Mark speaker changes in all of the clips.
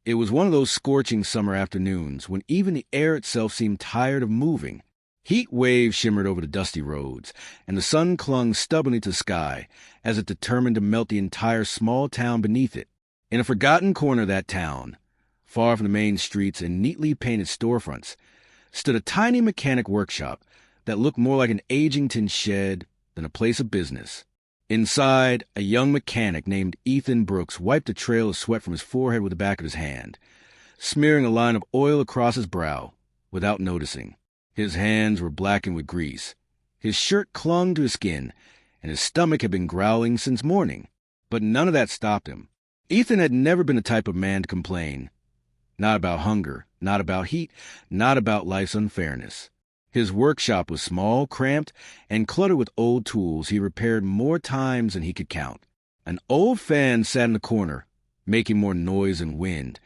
Speaker 1: It was one of those scorching summer afternoons when even the air itself seemed tired of moving. Heat waves shimmered over the dusty roads, and the sun clung stubbornly to the sky as it determined to melt the entire small town beneath it. In a forgotten corner of that town, far from the main streets and neatly painted storefronts, stood a tiny mechanic workshop that looked more like an aging tin shed than a place of business. Inside, a young mechanic named Ethan Brooks wiped a trail of sweat from his forehead with the back of his hand, smearing a line of oil across his brow without noticing. His hands were blackened with grease. His shirt clung to his skin, and his stomach had been growling since morning. But none of that stopped him. Ethan had never been the type of man to complain. Not about hunger, not about heat, not about life's unfairness. His workshop was small, cramped, and cluttered with old tools he repaired more times than he could count. An old fan sat in the corner, making more noise than wind,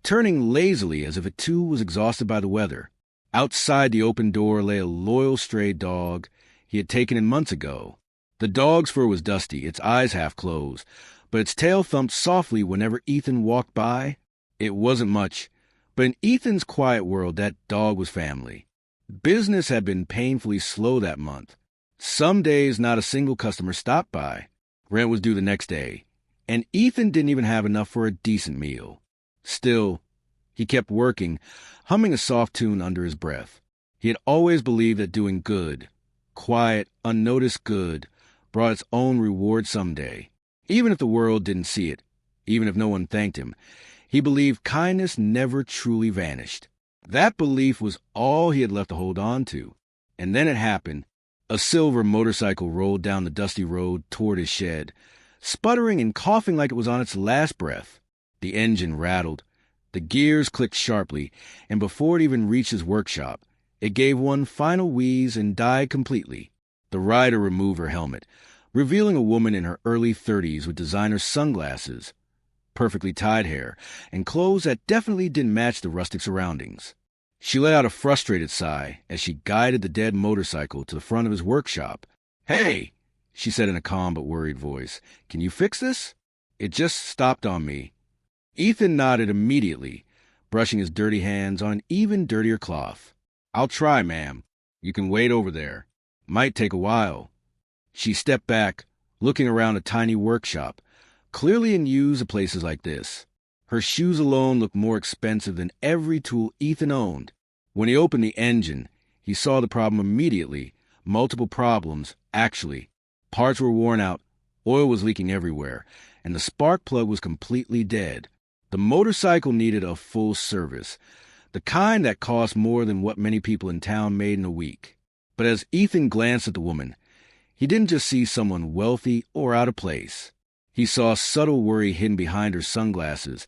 Speaker 1: turning lazily as if it too was exhausted by the weather. Outside the open door lay a loyal stray dog he had taken in months ago. The dog's fur was dusty, its eyes half closed, but its tail thumped softly whenever Ethan walked by. It wasn't much, but in Ethan's quiet world, that dog was family. Business had been painfully slow that month. Some days not a single customer stopped by. Rent was due the next day, and Ethan didn't even have enough for a decent meal. Still, he kept working, humming a soft tune under his breath. He had always believed that doing good, quiet, unnoticed good, brought its own reward someday. Even if the world didn't see it, even if no one thanked him, he believed kindness never truly vanished. That belief was all he had left to hold on to. And then it happened. A silver motorcycle rolled down the dusty road toward his shed, sputtering and coughing like it was on its last breath. The engine rattled. The gears clicked sharply, and before it even reached his workshop, it gave one final wheeze and died completely. The rider removed her helmet, revealing a woman in her early 30s with designer sunglasses, perfectly tied hair, and clothes that definitely didn't match the rustic surroundings. She let out a frustrated sigh as she guided the dead motorcycle to the front of his workshop. "Hey," she said in a calm but worried voice, "can you fix this? It just stopped on me." Ethan nodded immediately, brushing his dirty hands on an even dirtier cloth. "I'll try, ma'am. You can wait over there. Might take a while." She stepped back, looking around a tiny workshop, clearly in use of places like this. Her shoes alone looked more expensive than every tool Ethan owned. When he opened the engine, he saw the problem immediately. Multiple problems, actually. Parts were worn out, oil was leaking everywhere, and the spark plug was completely dead. The motorcycle needed a full service, the kind that cost more than what many people in town made in a week. But as Ethan glanced at the woman, he didn't just see someone wealthy or out of place. He saw subtle worry hidden behind her sunglasses,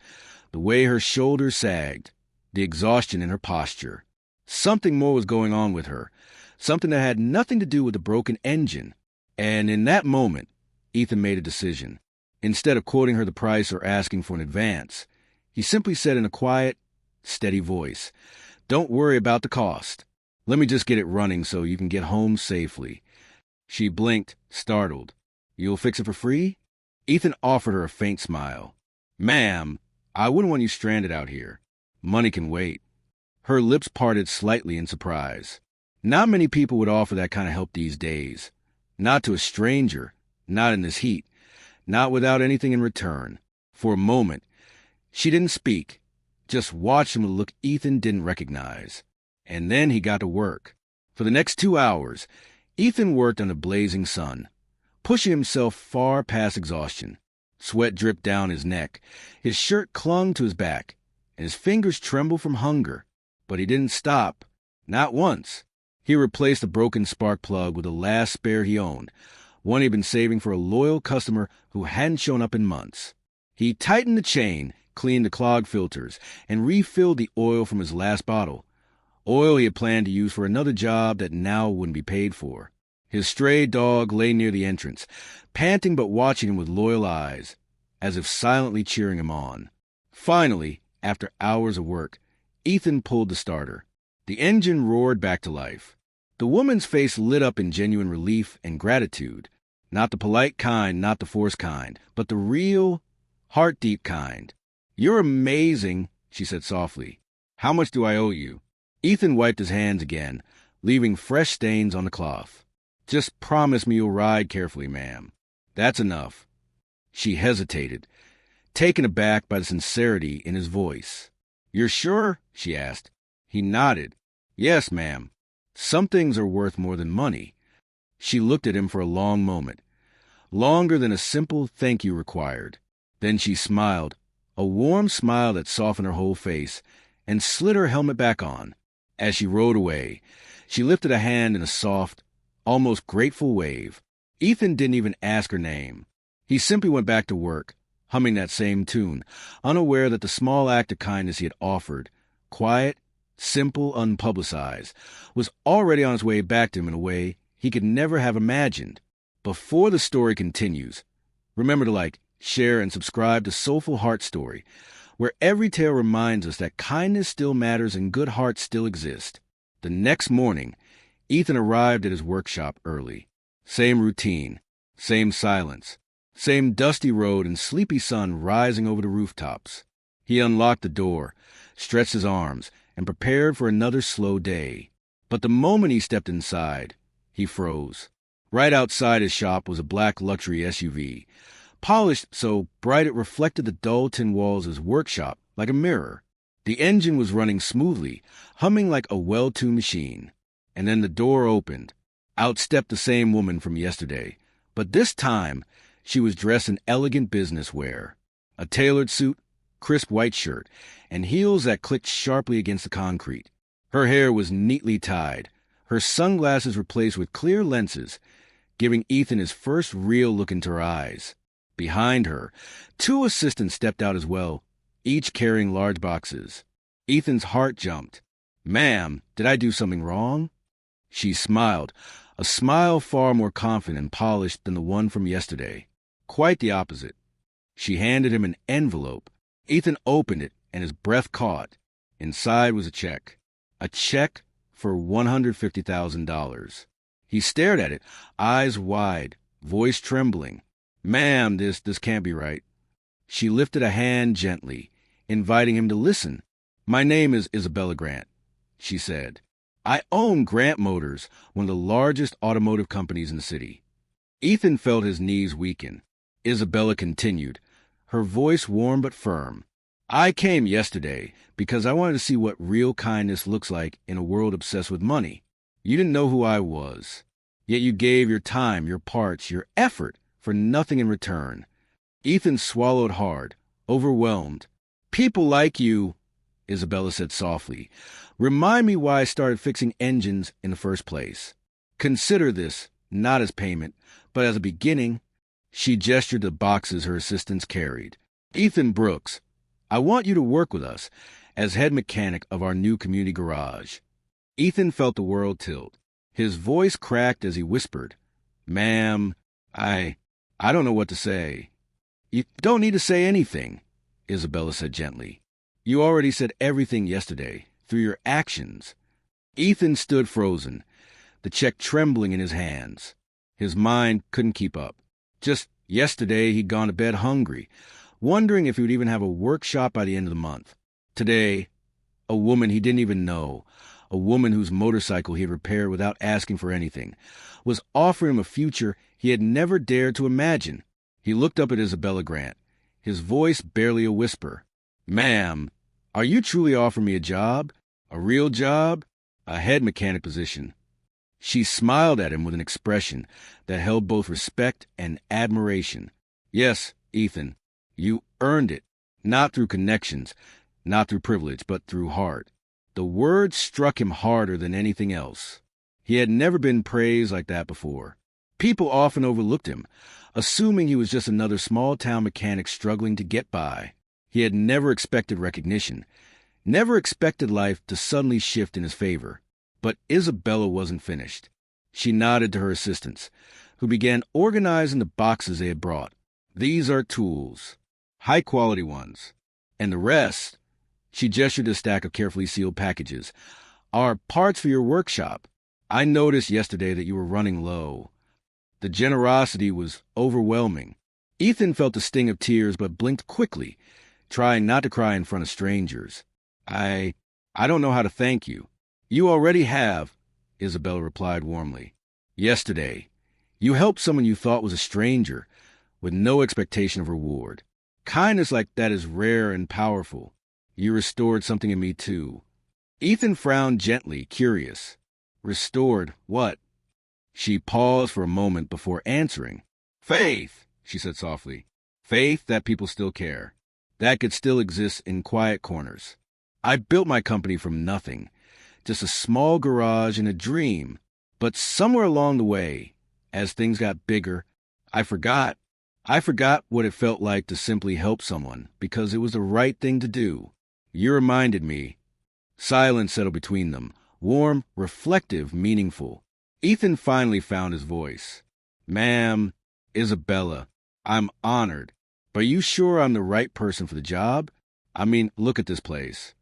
Speaker 1: the way her shoulders sagged, the exhaustion in her posture. Something more was going on with her, something that had nothing to do with the broken engine. And in that moment, Ethan made a decision. Instead of quoting her the price or asking for an advance, he simply said in a quiet, steady voice, "Don't worry about the cost. Let me just get it running so you can get home safely." She blinked, startled. "You'll fix it for free?" Ethan offered her a faint smile. "Ma'am, I wouldn't want you stranded out here. Money can wait." Her lips parted slightly in surprise. Not many people would offer that kind of help these days. Not to a stranger, not in this heat, not without anything in return. For a moment, she didn't speak, just watched him with a look Ethan didn't recognize. And then he got to work. For the next 2 hours, Ethan worked under blazing sun, pushing himself far past exhaustion. Sweat dripped down his neck, his shirt clung to his back, and his fingers trembled from hunger. But he didn't stop, not once. He replaced the broken spark plug with the last spare he owned, one he'd been saving for a loyal customer who hadn't shown up in months. He tightened the chain, cleaned the clogged filters, and refilled the oil from his last bottle, oil he had planned to use for another job that now wouldn't be paid for. His stray dog lay near the entrance, panting but watching him with loyal eyes, as if silently cheering him on. Finally, after hours of work, Ethan pulled the starter. The engine roared back to life. The woman's face lit up in genuine relief and gratitude. Not the polite kind, not the forced kind, but the real, heart-deep kind. "You're amazing," she said softly. How much do I owe you? Ethan wiped his hands again, leaving fresh stains on the cloth. Just promise me you'll ride carefully, ma'am. That's enough. She hesitated, taken aback by the sincerity in his voice. You're sure? She asked. He nodded. Yes, ma'am. Some things are worth more than money. She looked at him for a long moment, longer than a simple thank you required. Then she smiled, a warm smile that softened her whole face, and slid her helmet back on. As she rode away, she lifted a hand in a soft, almost grateful wave. Ethan didn't even ask her name. He simply went back to work, humming that same tune, unaware that the small act of kindness he had offered, quiet, simple, unpublicized, was already on its way back to him in a way he could never have imagined. Before the story continues, remember to like, share, and subscribe to Soulful Heart Story, where every tale reminds us that kindness still matters and good hearts still exist. The next morning, Ethan arrived at his workshop early. Same routine, same silence, same dusty road and sleepy sun rising over the rooftops. He unlocked the door, stretched his arms, and prepared for another slow day. But the moment he stepped inside, he froze. Right outside his shop was a black luxury SUV, polished so bright it reflected the dull tin walls of his workshop like a mirror. The engine was running smoothly, humming like a well-tuned machine. And then the door opened. Out stepped the same woman from yesterday, but this time she was dressed in elegant business wear. A tailored suit, crisp white shirt, and heels that clicked sharply against the concrete. Her hair was neatly tied, her sunglasses replaced with clear lenses, giving Ethan his first real look into her eyes. Behind her, two assistants stepped out as well, each carrying large boxes. Ethan's heart jumped. Ma'am, did I do something wrong? She smiled, a smile far more confident and polished than the one from yesterday. Quite the opposite. She handed him an envelope. Ethan opened it, and his breath caught. Inside was a check. A check for $150,000. He stared at it, eyes wide, voice trembling. Ma'am, this can't be right. She lifted a hand gently, inviting him to listen. My name is Isabella Grant, she said. I own Grant Motors, one of the largest automotive companies in the city. Ethan felt his knees weaken. Isabella continued, her voice warm but firm. I came yesterday because I wanted to see what real kindness looks like in a world obsessed with money. You didn't know who I was, yet you gave your time, your parts, your effort for nothing in return. Ethan swallowed hard, overwhelmed. People like you, Isabella said softly, remind me why I started fixing engines in the first place. Consider this not as payment, but as a beginning. She gestured to the boxes her assistants carried. Ethan Brooks, I want you to work with us as head mechanic of our new community garage. Ethan felt the world tilt. His voice cracked as he whispered, Ma'am, I don't know what to say. You don't need to say anything, Isabella said gently. You already said everything yesterday, through your actions. Ethan stood frozen, the check trembling in his hands. His mind couldn't keep up. Just yesterday he'd gone to bed hungry, wondering if he would even have a workshop by the end of the month. Today, a woman he didn't even know, a woman whose motorcycle he had repaired without asking for anything, was offering him a future he had never dared to imagine. He looked up at Isabella Grant, his voice barely a whisper. Ma'am, are you truly offering me a job? A real job? A head mechanic position? She smiled at him with an expression that held both respect and admiration. Yes, Ethan, you earned it, not through connections, not through privilege, but through heart. The words struck him harder than anything else. He had never been praised like that before. People often overlooked him, assuming he was just another small-town mechanic struggling to get by. He had never expected recognition, never expected life to suddenly shift in his favor. But Isabella wasn't finished. She nodded to her assistants, who began organizing the boxes they had brought. These are tools, high-quality ones. And the rest, she gestured to a stack of carefully sealed packages, are parts for your workshop. I noticed yesterday that you were running low. The generosity was overwhelming. Ethan felt the sting of tears but blinked quickly, trying not to cry in front of strangers. I don't know how to thank you. You already have, Isabella replied warmly. Yesterday, you helped someone you thought was a stranger, with no expectation of reward. Kindness like that is rare and powerful. You restored something in me, too. Ethan frowned gently, curious. Restored what? She paused for a moment before answering. Faith, she said softly. Faith that people still care. That could still exist in quiet corners. I built my company from nothing. Just a small garage and a dream. But somewhere along the way, as things got bigger, I forgot. I forgot what it felt like to simply help someone because it was the right thing to do. You reminded me. Silence settled between them, warm, reflective, meaningful. Ethan finally found his voice. Ma'am, Isabella, I'm honored. But are you sure I'm the right person for the job? I mean, look at this place.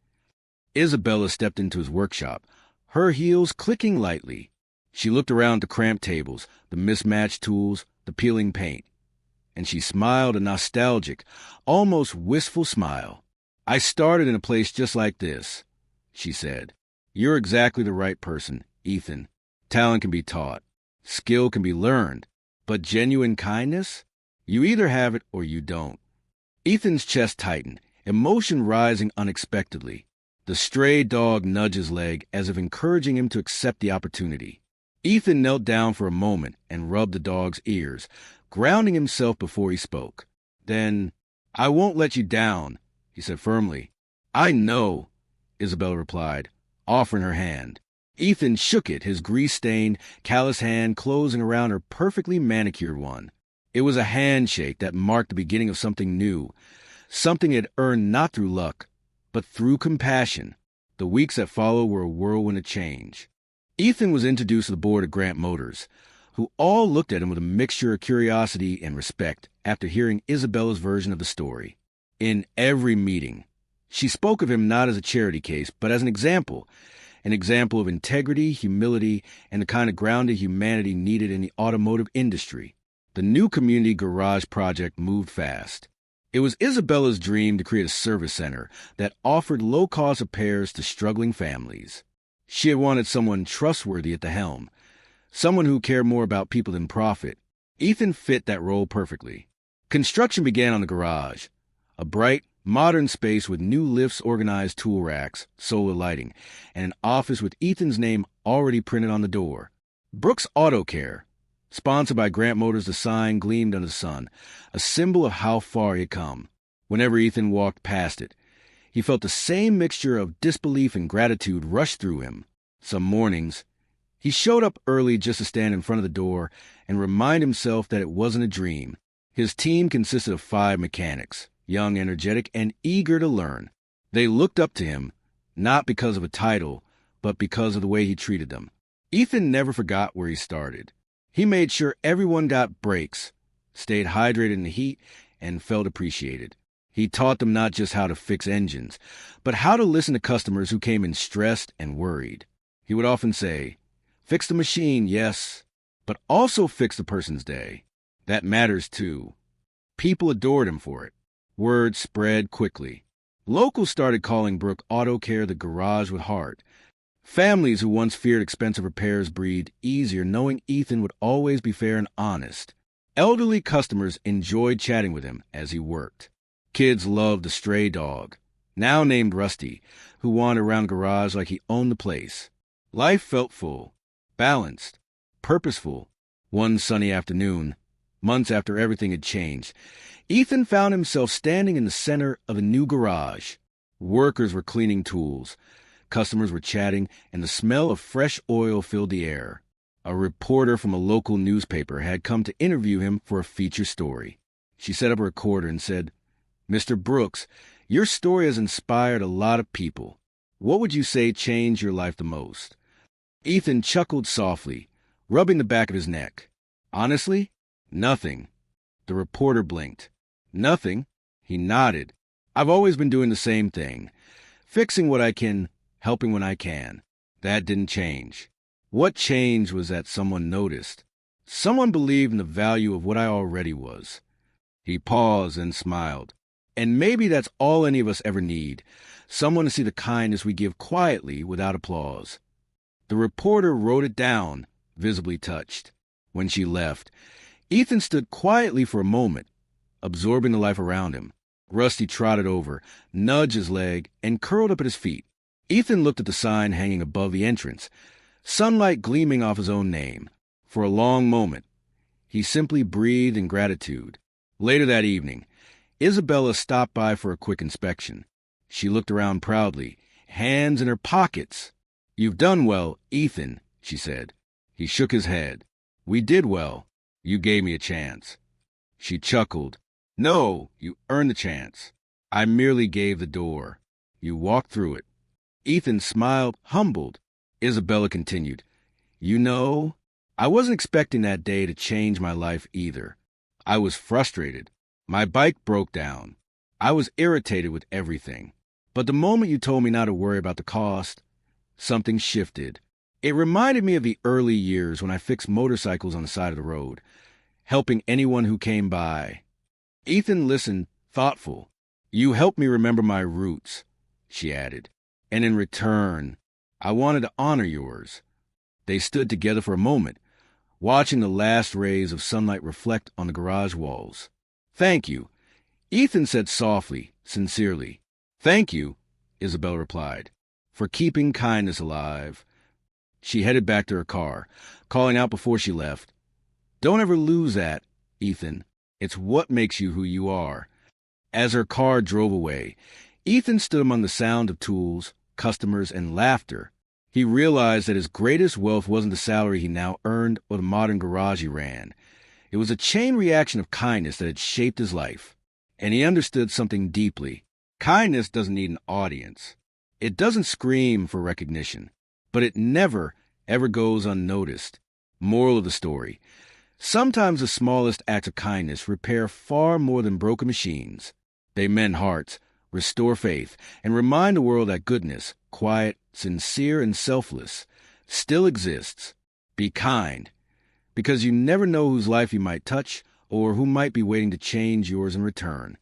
Speaker 1: Isabella stepped into his workshop, her heels clicking lightly. She looked around the cramped tables, the mismatched tools, the peeling paint. And she smiled a nostalgic, almost wistful smile. I started in a place just like this, she said. You're exactly the right person, Ethan. Talent can be taught. Skill can be learned. But genuine kindness? You either have it or you don't. Ethan's chest tightened, emotion rising unexpectedly. The stray dog nudged his leg as if encouraging him to accept the opportunity. Ethan knelt down for a moment and rubbed the dog's ears, grounding himself before he spoke. Then, I won't let you down, he said firmly. I know, Isabella replied, offering her hand. Ethan shook it, his grease-stained, callous hand closing around her perfectly manicured one. It was a handshake that marked the beginning of something new, something he had earned not through luck, but through compassion. The weeks that followed were a whirlwind of change. Ethan was introduced to the board of Grant Motors, who all looked at him with a mixture of curiosity and respect after hearing Isabella's version of the story. In every meeting, she spoke of him not as a charity case, but as an example of integrity, humility, and the kind of grounded humanity needed in the automotive industry. The new community garage project moved fast. It was Isabella's dream to create a service center that offered low-cost repairs to struggling families. She had wanted someone trustworthy at the helm, someone who cared more about people than profit. Ethan fit that role perfectly. Construction began on the garage, a bright, modern space with new lifts, organized tool racks, solar lighting, and an office with Ethan's name already printed on the door. Brooks Auto Care. Sponsored by Grant Motors, the sign gleamed under the sun, a symbol of how far he had come. Whenever Ethan walked past it, he felt the same mixture of disbelief and gratitude rush through him. Some mornings, he showed up early just to stand in front of the door and remind himself that it wasn't a dream. His team consisted of 5 mechanics, young, energetic, and eager to learn. They looked up to him, not because of a title, but because of the way he treated them. Ethan never forgot where he started. He made sure everyone got breaks, stayed hydrated in the heat, and felt appreciated. He taught them not just how to fix engines, but how to listen to customers who came in stressed and worried. He would often say, fix the machine, yes, but also fix the person's day. That matters too. People adored him for it. Word spread quickly. Locals started calling Brook Auto Care the garage with heart. Families who once feared expensive repairs breathed easier knowing Ethan would always be fair and honest. Elderly customers enjoyed chatting with him as he worked. Kids loved the stray dog, now named Rusty, who wandered around the garage like he owned the place. Life felt full, balanced, purposeful. One sunny afternoon, months after everything had changed, Ethan found himself standing in the center of a new garage. Workers were cleaning tools. Customers were chatting, and the smell of fresh oil filled the air. A reporter from a local newspaper had come to interview him for a feature story. She set up a recorder and said, Mr. Brooks, your story has inspired a lot of people. What would you say changed your life the most? Ethan chuckled softly, rubbing the back of his neck. Honestly, nothing. The reporter blinked. Nothing? He nodded. I've always been doing the same thing. Fixing what I can, helping when I can. That didn't change. What changed was that someone noticed. Someone believed in the value of what I already was. He paused and smiled. And maybe that's all any of us ever need. someone to see the kindness we give quietly without applause. The reporter wrote it down, visibly touched. When she left, Ethan stood quietly for a moment, absorbing the life around him. Rusty trotted over, nudged his leg, and curled up at his feet. Ethan looked at the sign hanging above the entrance, sunlight gleaming off his own name. For a long moment, he simply breathed in gratitude. Later that evening, Isabella stopped by for a quick inspection. She looked around proudly, hands in her pockets. "You've done well, Ethan," she said. He shook his head. "We did well. You gave me a chance." She chuckled. "No, you earned the chance. I merely gave the door. You walked through it." Ethan smiled, humbled. Isabella continued, "You know, I wasn't expecting that day to change my life either. I was frustrated. My bike broke down. I was irritated with everything. But the moment you told me not to worry about the cost, something shifted. It reminded me of the early years when I fixed motorcycles on the side of the road, helping anyone who came by." Ethan listened, thoughtful. "You helped me remember my roots," she added. "And in return, I wanted to honor yours." They stood together for a moment, watching the last rays of sunlight reflect on the garage walls. "Thank you," Ethan said softly, sincerely. "Thank you," Isabel replied, "for keeping kindness alive." She headed back to her car, calling out before she left, "Don't ever lose that, Ethan. It's what makes you who you are." As her car drove away, Ethan stood among the sound of tools, customers, and laughter. He realized that his greatest wealth wasn't the salary he now earned or the modern garage he ran. It was a chain reaction of kindness that had shaped his life. And he understood something deeply. Kindness doesn't need an audience. It doesn't scream for recognition. But it never, ever goes unnoticed. Moral of the story: sometimes the smallest acts of kindness repair far more than broken machines. They mend hearts, restore faith, and remind the world that goodness, quiet, sincere, and selfless, still exists. Be kind, because you never know whose life you might touch or who might be waiting to change yours in return.